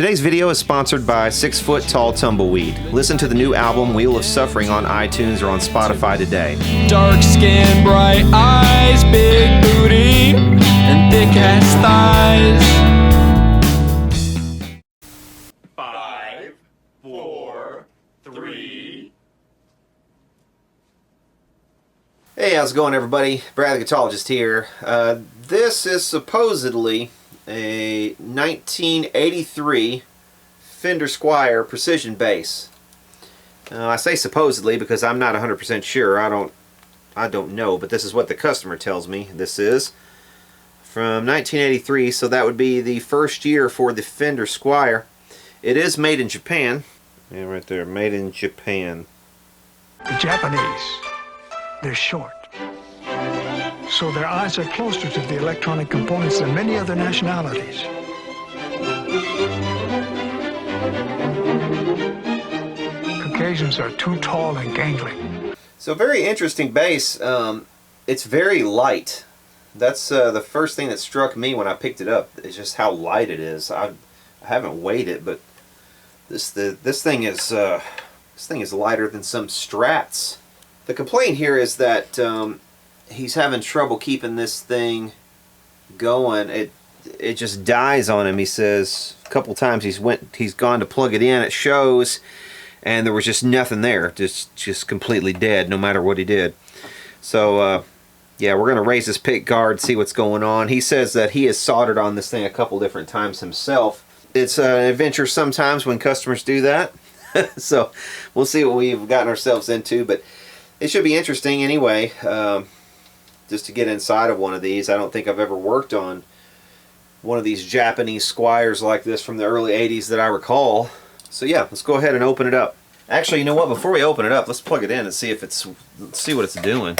Today's video is sponsored by 6 Foot Tall Tumbleweed. Listen to the new album Wheel of Suffering on iTunes or on Spotify today. Dark skin, bright eyes, big booty, and thick ass thighs. 5, 4, 3. Hey, how's it going, everybody? Brad the Guitologist here. This is supposedly a 1983 Fender Squier precision bass. I say supposedly because I'm not 100% sure. I don't know, but this is what the customer tells me. This is from 1983, so that would be the first year for the Fender Squier. It is made in Japan. Yeah, right there, made in Japan. The Japanese, they're short. So their eyes are closer to the electronic components than many other nationalities. Caucasians are too tall and gangly. So very interesting bass. It's very light. That's the first thing that struck me when I picked it up. Is just how light it is. I haven't weighed it, but this thing is lighter than some Strats. The complaint here is that he's having trouble keeping this thing going. It just dies on him. He says a couple times he's gone to plug it in. It shows, and there was just nothing there. Just completely dead, no matter what he did. So yeah, we're gonna raise this pick guard, see what's going on. He says that he has soldered on this thing a couple different times himself. It's an adventure sometimes when customers do that. So we'll see what we've gotten ourselves into, but it should be interesting anyway. Just to get inside of one of these. I don't think I've ever worked on one of these Japanese Squiers like this from the early 80s that I recall. So yeah, let's go ahead and open it up. Actually, you know what? Before we open it up, let's plug it in and see if let's see what it's doing.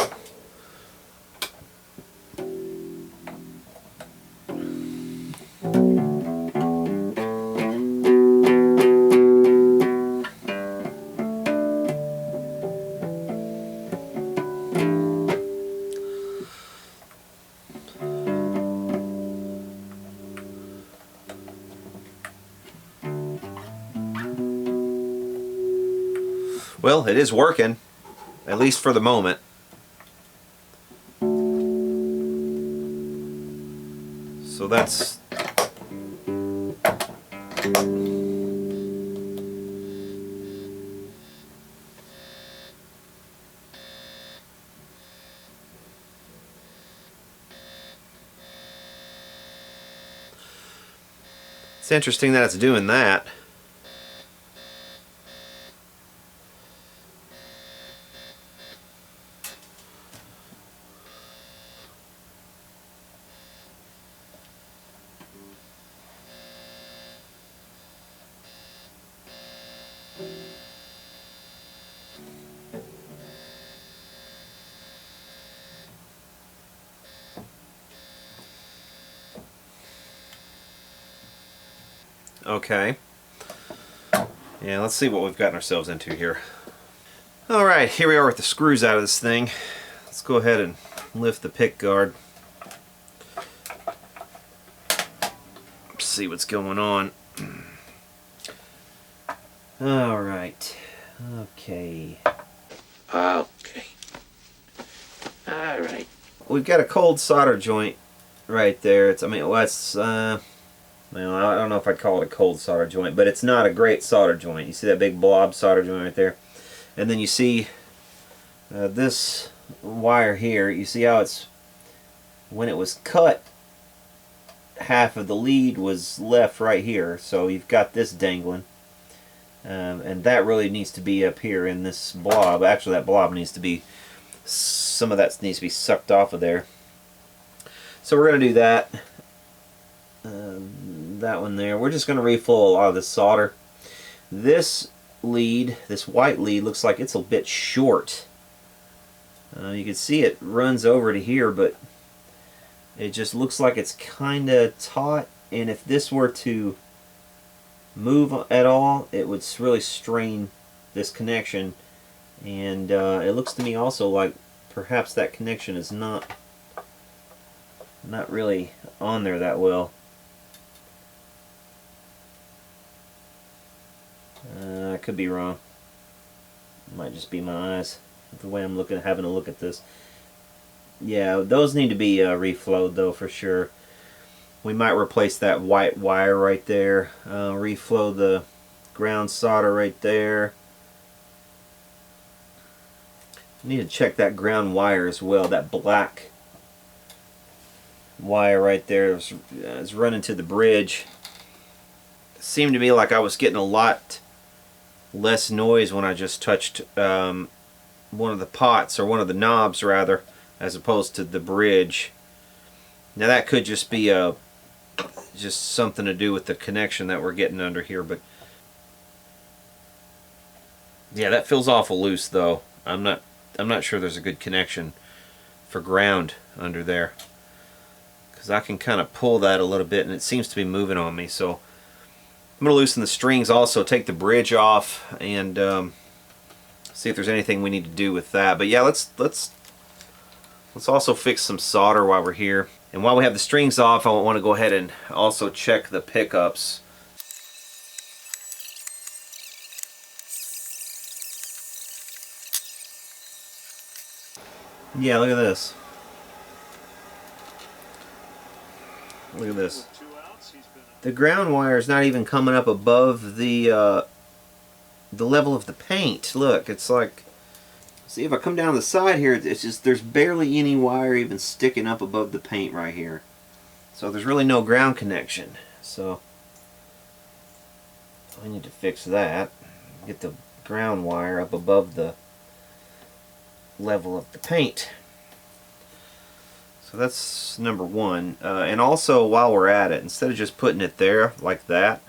Well, it is working, at least for the moment. So that's... It's interesting that it's doing that. Okay. Yeah, let's see what we've gotten ourselves into here. Alright, here we are with the screws out of this thing. Let's go ahead and lift the pick guard. See what's going on. Alright. Okay. Okay. Alright. We've got a cold solder joint right there. It's, I mean, well, it's, well, I don't know if I'd call it a cold solder joint, but it's not a great solder joint. You see that big blob solder joint right there? And then you see this wire here. You see how it's, when it was cut, half of the lead was left right here. So you've got this dangling. And that really needs to be up here in this blob. Actually, that blob needs to be, some of that needs to be sucked off of there. So we're going to do that. That one there. We're just going to reflow a lot of this solder. This lead, this white lead, looks like it's a bit short. You can see it runs over to here, but it just looks like it's kind of taut, and if this were to move at all, it would really strain this connection, and it looks to me also like perhaps that connection is not really on there that well. could be wrong. It might just be my eyes. The way I'm having a look at this. Yeah, those need to be reflowed though for sure. We might replace that white wire right there. Reflow the ground solder right there. Need to check that ground wire as well. That black wire right there is running to the bridge. It seemed to me like I was getting a lot less noise when I just touched one of the pots, or one of the knobs rather, as opposed to the bridge. Now that could just be just something to do with the connection that we're getting under here, but yeah, that feels awful loose though. I'm not sure there's a good connection for ground under there, because I can kind of pull that a little bit and it seems to be moving on me. So I'm going to loosen the strings also, take the bridge off, and see if there's anything we need to do with that. But yeah, let's also fix some solder while we're here. And while we have the strings off, I want to go ahead and also check the pickups. Yeah, look at this. Look at this. The ground wire is not even coming up above the level of the paint. Look, it's like, see, if I come down the side here, it's just, there's barely any wire even sticking up above the paint right here. So there's really no ground connection. So I need to fix that. Get the ground wire up above the level of the paint. So that's number one. And also, while we're at it, instead of just putting it there like that,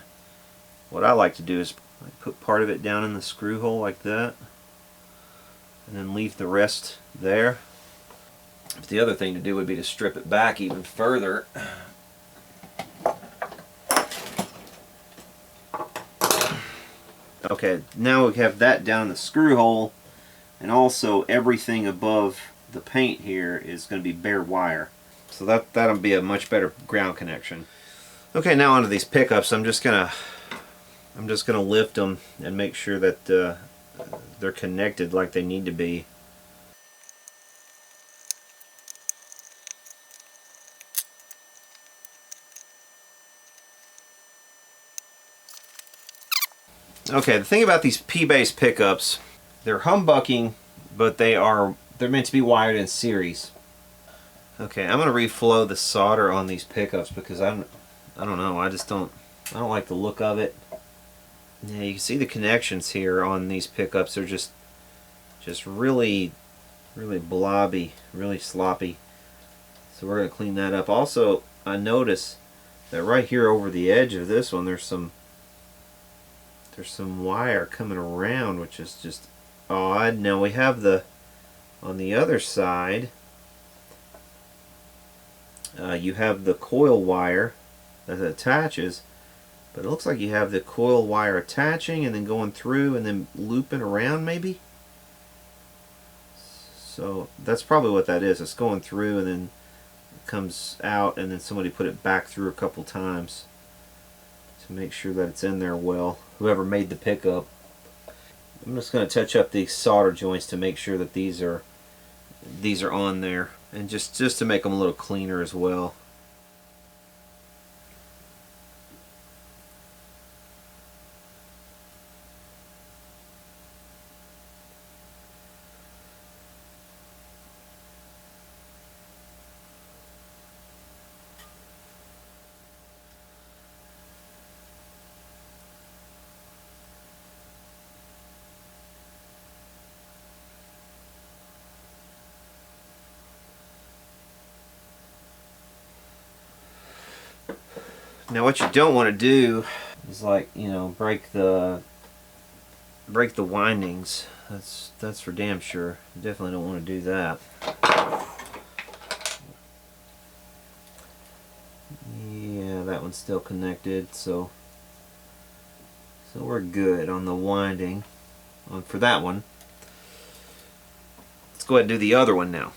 what I like to do is put part of it down in the screw hole like that, and then leave the rest there. But the other thing to do would be to strip it back even further. Okay, now we have that down in the screw hole, and also everything above the paint here is going to be bare wire. So that'll be a much better ground connection. Okay, now onto these pickups. I'm just gonna lift them and make sure that they're connected like they need to be. Okay, the thing about these P-Bass pickups, they're humbucking, but they're meant to be wired in series. Okay, I'm gonna reflow the solder on these pickups because I don't know, I don't like the look of it. Yeah, you can see the connections here on these pickups. They're just really blobby, really sloppy. So we're gonna clean that up. Also, I notice that right here over the edge of this one, there's some wire coming around, which is just odd. Now we have on the other side, you have the coil wire that attaches, but it looks like you have the coil wire attaching and then going through and then looping around maybe. So that's probably what that is. It's going through and then it comes out, and then somebody put it back through a couple times to make sure that it's in there well. Whoever made the pickup. I'm just going to touch up these solder joints to make sure that these are on there, and just to make them a little cleaner as well. Now what you don't want to do is, like, you know, break the windings. That's for damn sure. You definitely don't want to do that. Yeah, that one's still connected, so we're good on the winding for that one. Let's go ahead and do the other one now.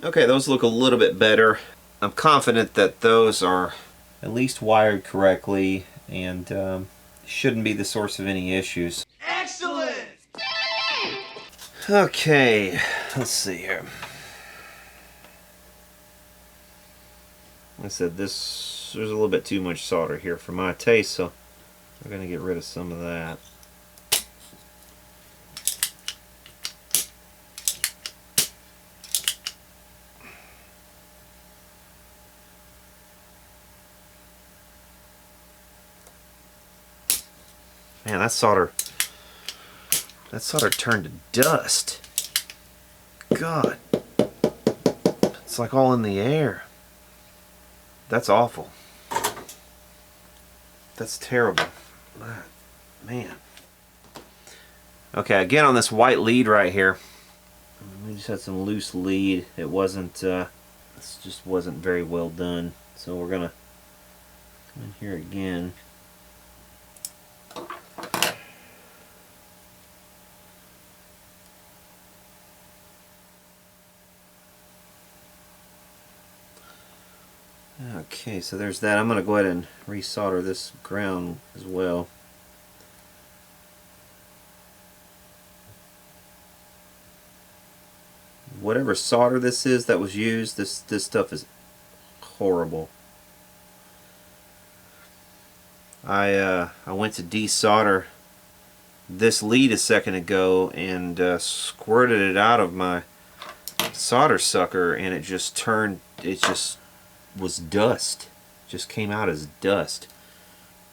Okay, those look a little bit better. I'm confident that those are at least wired correctly and shouldn't be the source of any issues. Excellent! Okay, let's see here. Like I said, there's a little bit too much solder here for my taste, so we're going to get rid of some of that. Man, that solder turned to dust. God, it's like all in the air. That's awful. That's terrible. Man. Okay, again on this white lead right here. We just had some loose lead. It wasn't, this just wasn't very well done. So we're gonna come in here again. Okay, so there's that. I'm going to go ahead and resolder this ground as well. Whatever solder this is that was used, this stuff is horrible. I went to desolder this lead a second ago and squirted it out of my solder sucker, and it just was dust. Just came out as dust.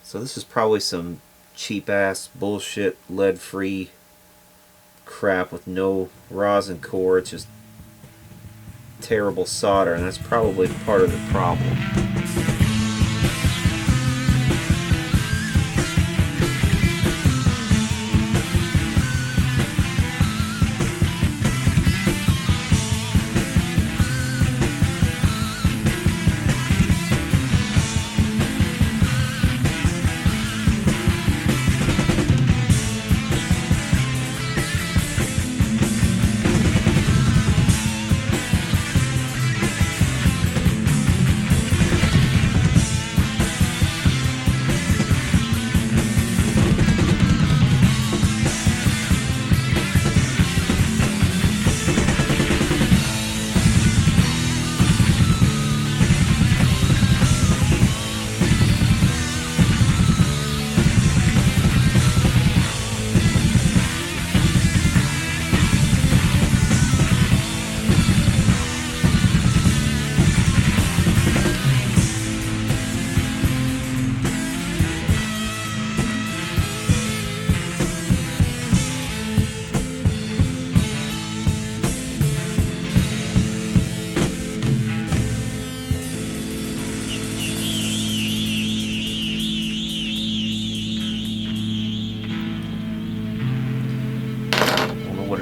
So this is probably some cheap ass bullshit lead free crap with no rosin core. It's just terrible solder, and that's probably part of the problem.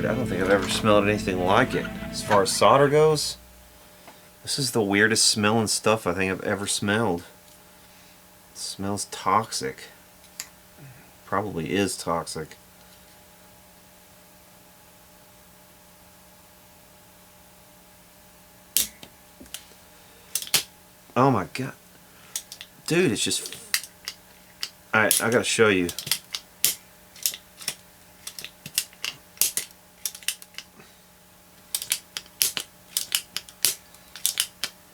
I don't think I've ever smelled anything like it. As far as solder goes, this is the weirdest smelling stuff I think I've ever smelled. It smells toxic. Probably is toxic. Oh my god. Dude, it's just... Alright, I gotta show you.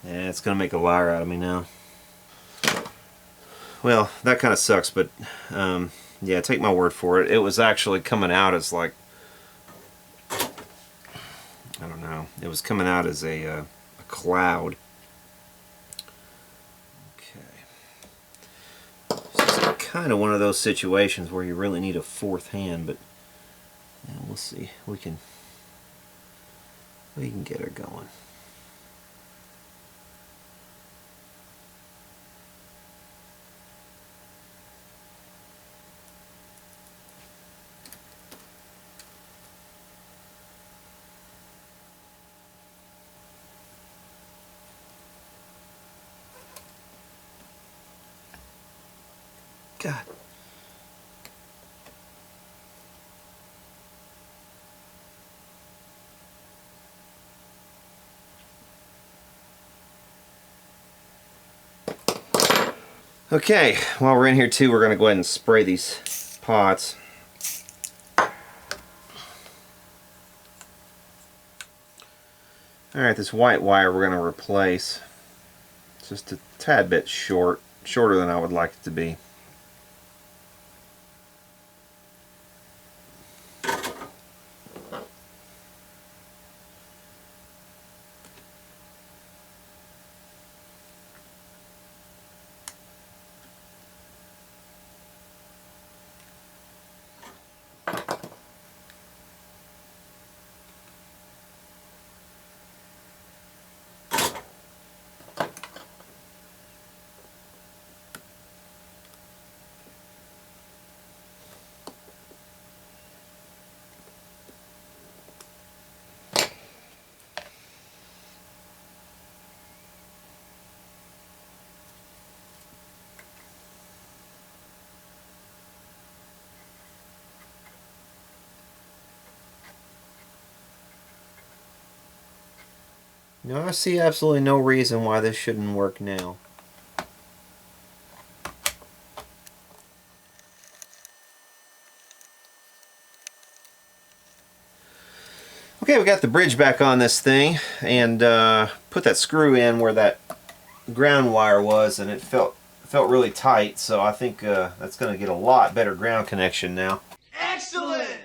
Yeah, it's gonna make a liar out of me now. Well, that kind of sucks, but yeah, take my word for it. It was actually coming out as like, I don't know, it was coming out as a cloud. Okay. It's kind of one of those situations where you really need a fourth hand, but yeah, we'll see. We can get her going. God. Okay, while we're in here too, we're going to go ahead and spray these pots. Alright, this white wire we're going to replace. It's just a tad bit shorter than I would like it to be. Now I see absolutely no reason why this shouldn't work now. Okay, we got the bridge back on this thing, and put that screw in where that ground wire was, and it felt really tight, so I think that's going to get a lot better ground connection now. Excellent!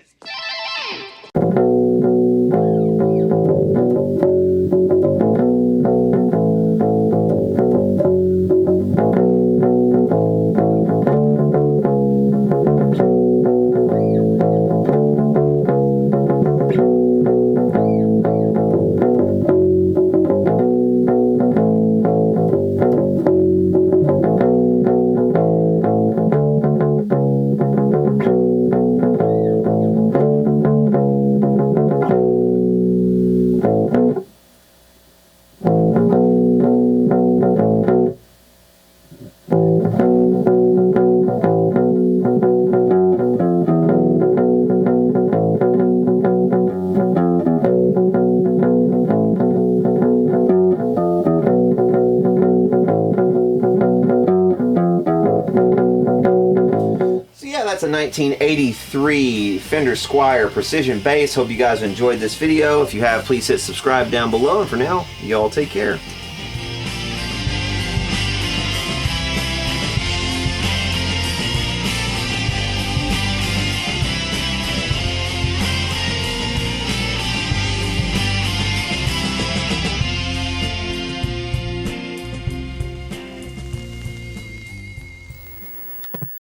That's a 1983 Fender Squier Precision Bass. Hope you guys enjoyed this video. If you have, please hit subscribe down below. And for now, y'all take care.